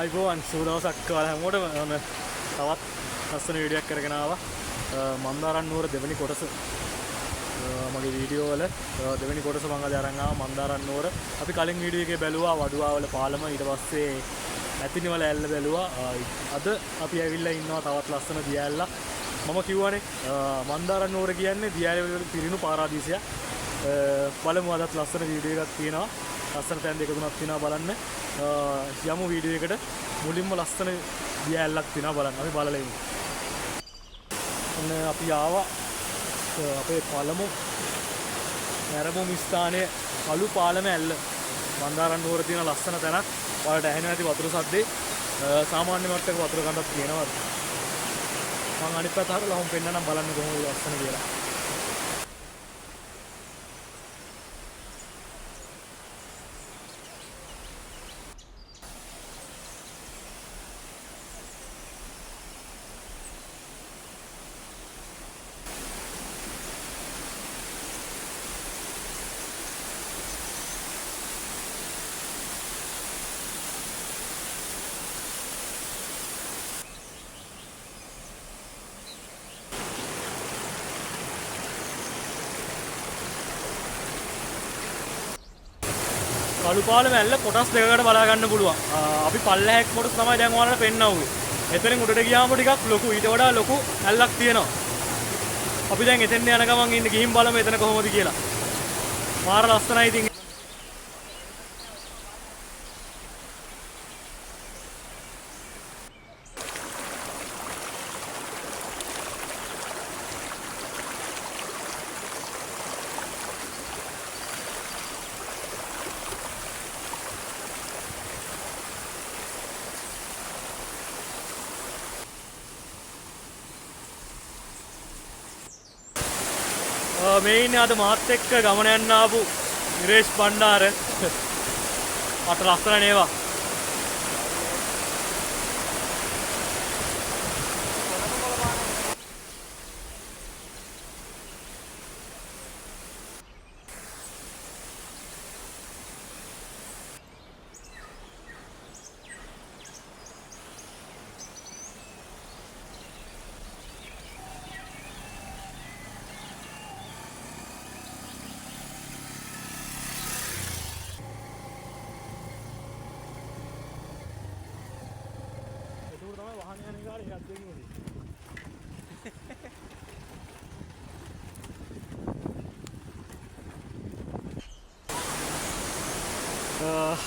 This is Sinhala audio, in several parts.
අයිබෝන් සූදවසක් ඔයාලා හැමෝටම තවත් ලස්සන වීඩියෝ එකක් කරගෙන ආවා. මන්දාරම් නුවර දෙවෙනි කොටස මගේ වීඩියෝ වල දෙවෙනි කොටස මම අද අරන් ආවා මන්දාරම් නුවර. අපි කලින් වීඩියෝ එකේ බැලුවා වඩුවාවල පාලම, ඊට පස්සේ ඇතිනිවල ඇල්ල බැලුවා. අද අපි ඇවිල්ලා ඉන්නවා තවත් ලස්සන දියඇල්ලක්. මම කියවනේ මන්දාරම් නුවර කියන්නේ දියඇල්ල වල පිරිණු පාරාදීසයක්. බලමු අදත් ලස්සන වීඩියෝ එකක් තියෙනවා. ලස්සන තැන් දෙක තුනක් තියෙනවා බලන්න. යමු වීඩියෝ එකට. මුලින්ම ලස්සන දියඇල්ලක් තියෙනවා බලන්න. අපි බලලා ඉමු. ඔන්න අපි ආවා අපේ පළමු නැරඹුම් ස්ථානයේ කළු පාලම ඇල්ල. මන්දාරම් නුවර තියෙන ලස්සන තැනක්. ඔයාලට ඇහෙනවා ඇති වතුර සද්දේ. සාමාන්‍ය මට්ටමක වතුර ගඳක් තියෙනවා. මම අනිත් පැත්ත හරලා හොම් පෙන්නනම් බලන්න කොහොමද ලස්සන කියලා. කළු පාලම ඇල්ල කොටස් දෙකකට බලා ගන්න පුළුවන්. අපි පල්ලෙහාක් කොටස තමයි දැන් ඔයාලට පෙන්නවුවේ. එතනින් උඩට ගියාම ටිකක් ලොකු, ඊට වඩා ලොකු ඇල්ලක් තියෙනවා. අපි දැන් එතෙන් යන ගමන් ඉන්න ගිහින් බලමු එතන කොහොමද කියලා. මාර ලස්සනයි ඉතින්. මේ ඉන්නේ අද මාත් එක්ක ගමන යන්න ආපු ඉරේෂ් බණ්ඩාර. අත ලස්සන නේවා.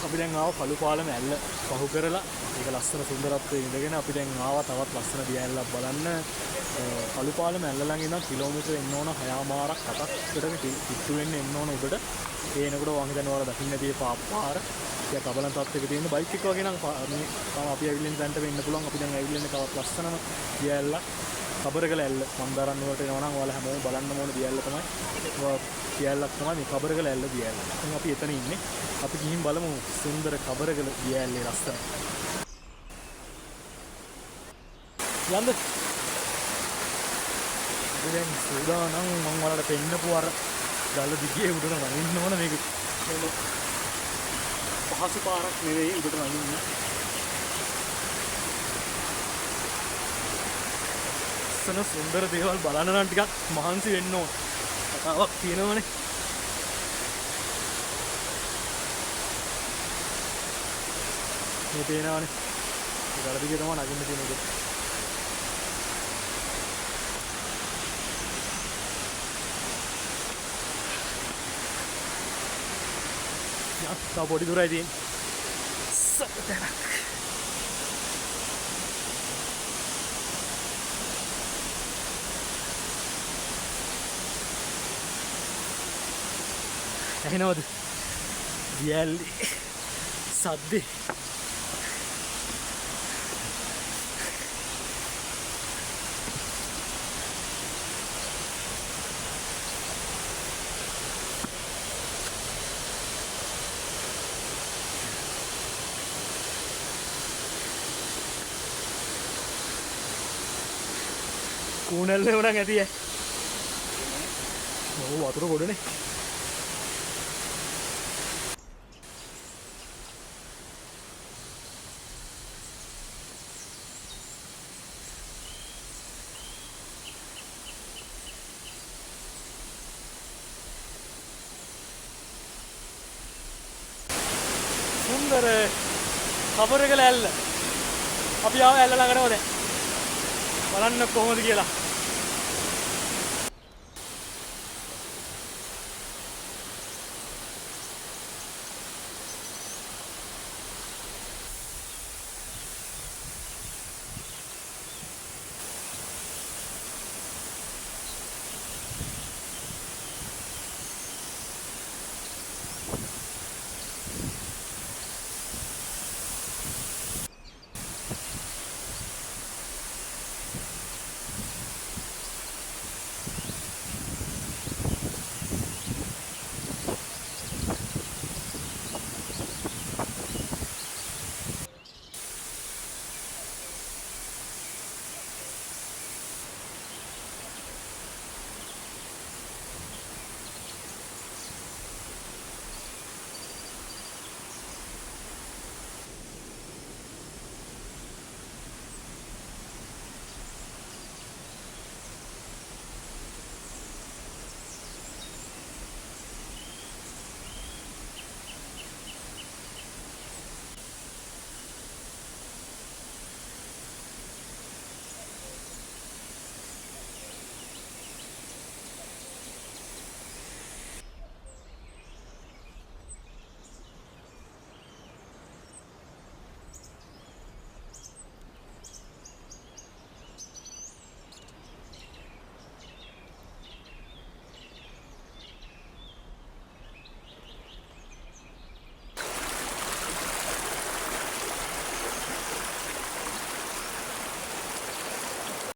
අපි දැන් ආව කළු පාලම ඇල්ල පහු කරලා ඒක ලස්සන සුන්දරත්වයේ ඉඳගෙන අපි දැන් ආවා තවත් ලස්සන දියඇල්ලක් බලන්න. කළු පාලම ඇල්ල ළඟ ඉඳන් කිලෝමීටර එන්න ඕන 6මාරක් 7කට කිට්ටු වෙන්න එන්න ඕන උඩට. ඒ එනකොට වංග දැන් ඔයාලා දකින්න තියෙ පාර ටිකක් අබලන් තත්ත්වයක තියෙන බයික් එක වගේ නම් මේ අපි ඇවිල්ලා ඉන්න තැනට වෙන්න පුළුවන්. අපි දැන් ඇවිල්ලා ඉන්නේ තවත් ලස්සනම දියඇල්ලක්. කබරගල ඇල්ල මන්දාරම් නුවරට එනවා නම් ඔයාලා හැමෝම බලන්න ඕන දියඇල්ල තමයි. දියඇල්ලක් තමයි මේ කබරගල ඇල්ල දියඇල්ල. දැන් අපි එතන ඉන්නේ. අපි ගිහින් බලමු සුන්දර කබරගල දියඇල්ලේ ලස්සන. යන්න. දැන් සූදානම් මම ඔයාලට පෙන්නපු අර ගල දිගේ උඩට වහින්න ඕන මේක. පහසු පාරක් නෙවෙයි උඩට වහින්න. සුන්දර දේවල් බලන්න නම් ටිකක් මහන්සි වෙන්න ඕන. කතාවක් තියෙනවනේ. මේ පේනවනේ. ඒ ගල දිගේ තමයි නගින්න තියෙන එක. යා පොඩි දුරයි තියෙන්නේ. සතනක්. ඇහෙනවද? දියඇල්ලේ සද්දේ. කූනල්ලේ උනන් ඇති ඈ. ඔව් වතුර ගොඩනේ. සුන්දර කබරගල ඇල්ල. අපි ආව ඇල්ල ළඟටම දැන්. බලන්න කොහොමද කියලා.